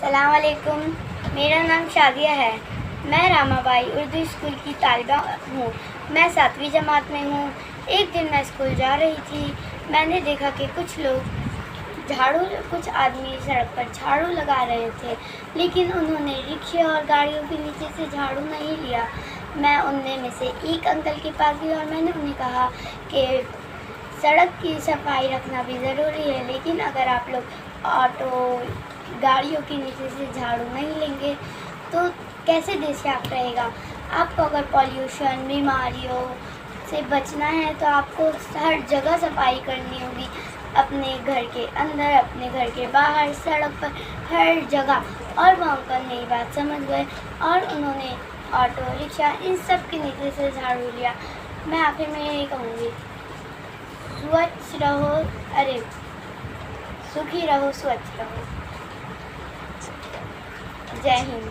सलाम अलैकुम। मेरा नाम शादिया है। मैं रामाबाई उर्दू स्कूल की तालिबा हूँ। मैं 7वीं जमात में हूँ। एक दिन मैं स्कूल जा रही थी। मैंने देखा कि कुछ आदमी सड़क पर झाड़ू लगा रहे थे, लेकिन उन्होंने रिक्शे और गाड़ियों के नीचे से झाड़ू नहीं लिया। मैं उनमें में से एक अंकल के पास गई और मैंने उन्हें कहा कि सड़क की सफाई रखना भी ज़रूरी है, लेकिन अगर आप लोग ऑटो गाड़ियों के नीचे से झाड़ू नहीं लेंगे तो कैसे देश साफ रहेगा। आपको अगर पॉल्यूशन बीमारियों से बचना है तो आपको हर जगह सफाई करनी होगी, अपने घर के अंदर, अपने घर के बाहर, सड़क पर, हर जगह। और वो अंकल मेरी बात समझ गए और उन्होंने ऑटो रिक्शा इन सब के नीचे से झाड़ू लिया। मैं आखिर में यही कहूँगी, स्वच्छ रहो, अरे सुखी रहो, स्वच्छ रहो। जय हिंद।